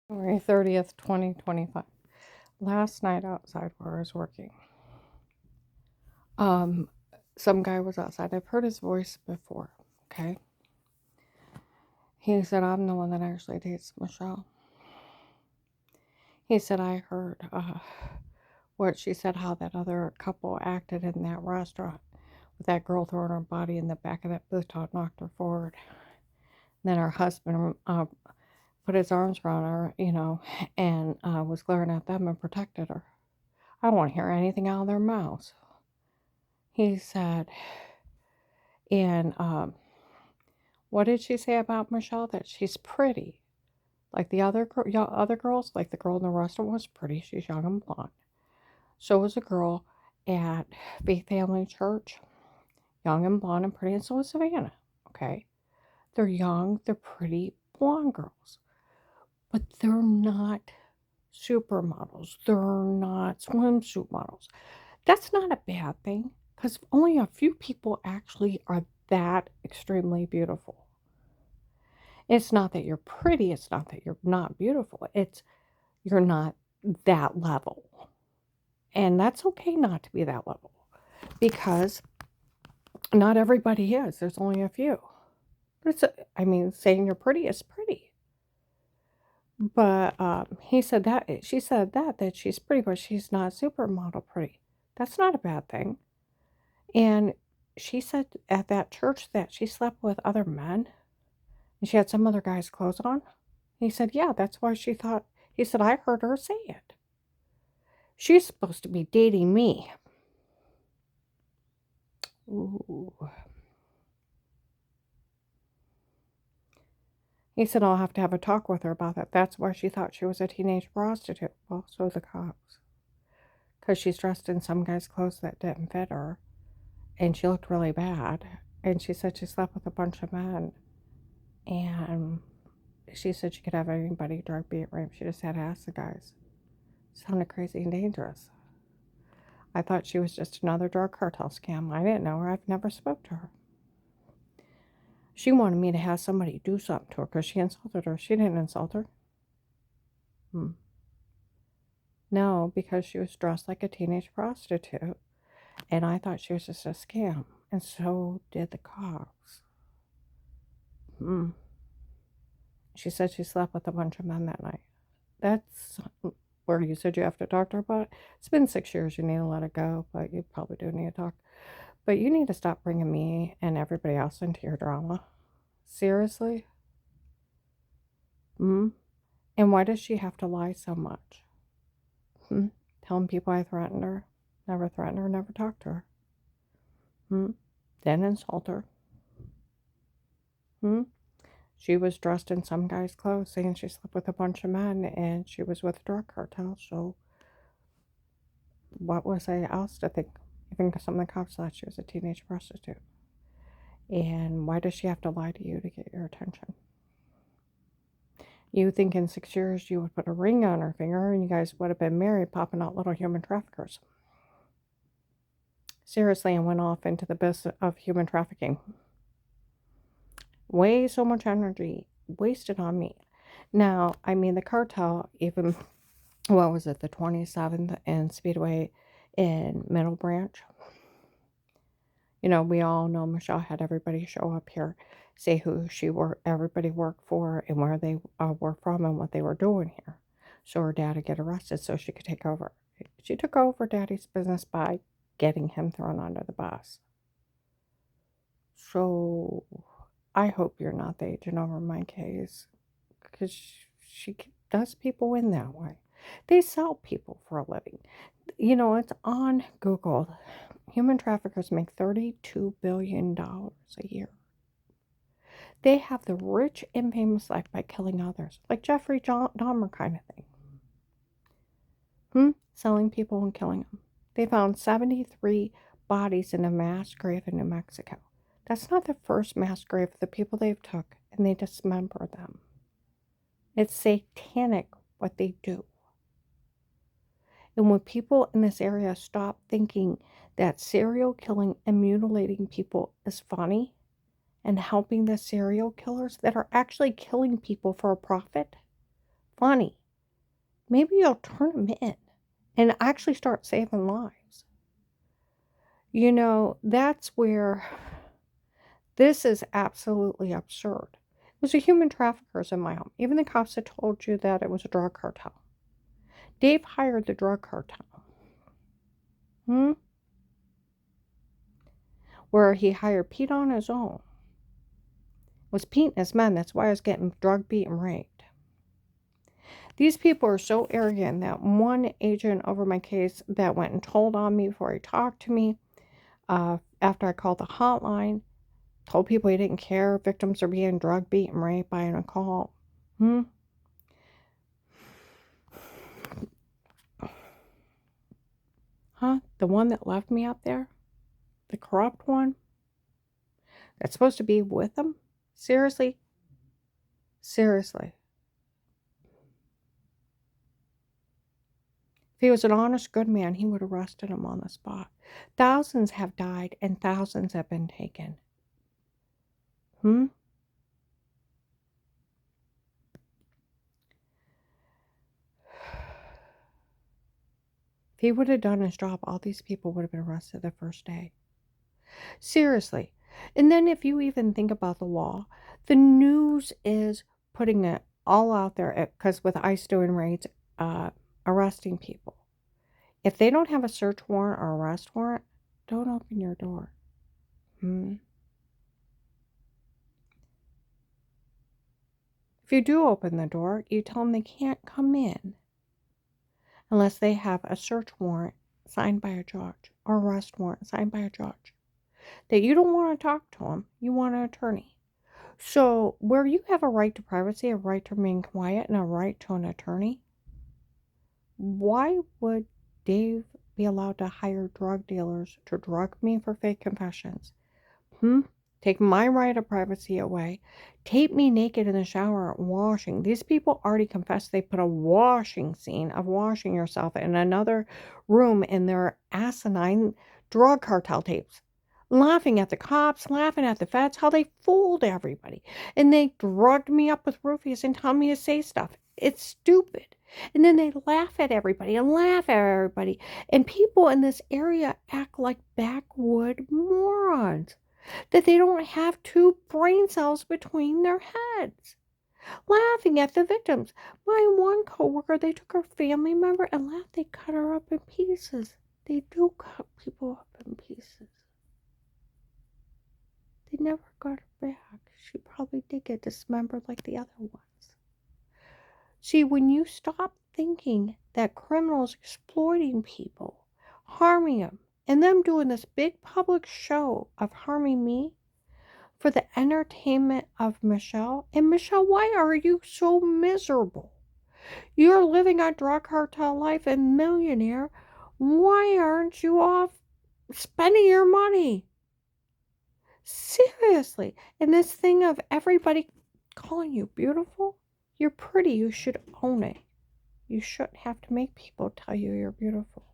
January 30th, 2025. Last night outside where I was working, um, some guy was outside. I've heard his voice before, okay? He said, I'm the one that actually dates Michelle. He said, I heard what she said, how that other couple acted in that restaurant with that girl throwing her body in the back of that booth top, knocked her forward. And then her husband put his arms around her, and was glaring at them and protected her. I don't want to hear anything out of their mouths. He said, and what did she say about Michelle? That she's pretty. Like the other girls, like the girl in the restaurant was pretty. She's young and blonde. So was a girl at Faith Family Church, young and blonde and pretty, and so was Savannah. Okay. They're young, they're pretty blonde girls. But they're not supermodels. They're not swimsuit models. That's not a bad thing because only a few people actually are that extremely beautiful. It's not that you're pretty, it's not that you're not beautiful. It's you're not that level. And that's okay not to be that level because not everybody is. There's only a few. But saying you're pretty is pretty. But he said that she said that she's pretty, but she's not supermodel pretty. That's not a bad thing. And she said at that church that she slept with other men and she had some other guy's clothes on. He said, yeah, that's why she thought. He said, I heard her say it. She's supposed to be dating me. Ooh. He said, I'll have to have a talk with her about that. That's why she thought she was a teenage prostitute. Well, so the cops. Because she's dressed in some guy's clothes that didn't fit her. And she looked really bad. And she said she slept with a bunch of men. And she said she could have anybody drug, beat, rape. She just had to ask the guys. Sounded crazy and dangerous. I thought she was just another drug cartel scam. I didn't know her. I've never spoke to her. She wanted me to have somebody do something to her because she insulted her. She didn't insult her. No, because she was dressed like a teenage prostitute. And I thought she was just a scam. And so did the cops. She said she slept with a bunch of men that night. That's where you said you have to talk to her about it. It's been 6 years. You need to let it go, but you probably do need to talk. But you need to stop bringing me and everybody else into your drama. Seriously? And why does she have to lie so much? Telling people I threatened her. Never threatened her, never talked to her. Then insult her. She was dressed in some guy's clothes saying she slept with a bunch of men and she was with a drug cartel. So what was I else to think? Even some of the cops thought she was a teenage prostitute. And why does she have to lie to you to get your attention? You think in 6 years you would put a ring on her finger and you guys would have been married, popping out little human traffickers. Seriously, and went off into the business of human trafficking. Way so much energy wasted on me. Now, the cartel, even, what was it, the 27th and Speedway in Middle Branch? We all know Michelle had everybody show up here, say who everybody worked for and where they were from and what they were doing here. So her dad would get arrested so she could take over. She took over Daddy's business by getting him thrown under the bus. So I hope you're not the agent over my case because she does people in that way. They sell people for a living. It's on Google. Human traffickers make $32 billion a year. They have the rich and famous life by killing others, like Jeffrey Dahmer kind of thing. Selling people and killing them. They found 73 bodies in a mass grave in New Mexico. That's not the first mass grave of the people they've took, and they dismember them. It's satanic what they do. And when people in this area stop thinking that serial killing and mutilating people is funny and helping the serial killers that are actually killing people for a profit, funny. Maybe you'll turn them in and actually start saving lives. That's where this is absolutely absurd. It was a human traffickers in my home. Even the cops had told you that it was a drug cartel. Dave hired the drug cartel. Where he hired Pete on his own. It was Pete and his men. That's why I was getting drug beat and raped. These people are so arrogant that one agent over my case that went and told on me before he talked to me, after I called the hotline, told people he didn't care. Victims are being drug beat and raped by an call. Huh? The one that left me out there? The corrupt one? That's supposed to be with them? Seriously? Seriously. If he was an honest, good man, he would have arrested him on the spot. Thousands have died and thousands have been taken. If he would have done his job, all these people would have been arrested the first day. Seriously. And then if you even think about the law, the news is putting it all out there because with ICE doing raids, arresting people. If they don't have a search warrant or arrest warrant, don't open your door. If you do open the door, you tell them they can't come in unless they have a search warrant signed by a judge or arrest warrant signed by a judge. That you don't want to talk to them, you want an attorney. So where you have a right to privacy, a right to remain quiet, and a right to an attorney, why would Dave be allowed to hire drug dealers to drug me for fake confessions? Take my right of privacy away. Tape me naked in the shower washing. These people already confessed they put a washing scene of washing yourself in another room in their asinine drug cartel tapes. Laughing at the cops, laughing at the feds, how they fooled everybody. And they drugged me up with roofies and told me to say stuff. It's stupid. And then they laugh at everybody and laugh at everybody. And people in this area act like backwood morons. That they don't have two brain cells between their heads. Laughing at the victims. My one coworker, they took her family member and laughed. They cut her up in pieces. They do cut people up in pieces. They never got her back. She probably did get dismembered like the other ones. See, when you stop thinking that criminals exploiting people, harming them, and them doing this big public show of harming me for the entertainment of Michelle. And Michelle, why are you so miserable? You're living a drug cartel life and millionaire. Why aren't you off spending your money? Seriously. And this thing of everybody calling you beautiful, you're pretty, you should own it. You shouldn't have to make people tell you you're beautiful.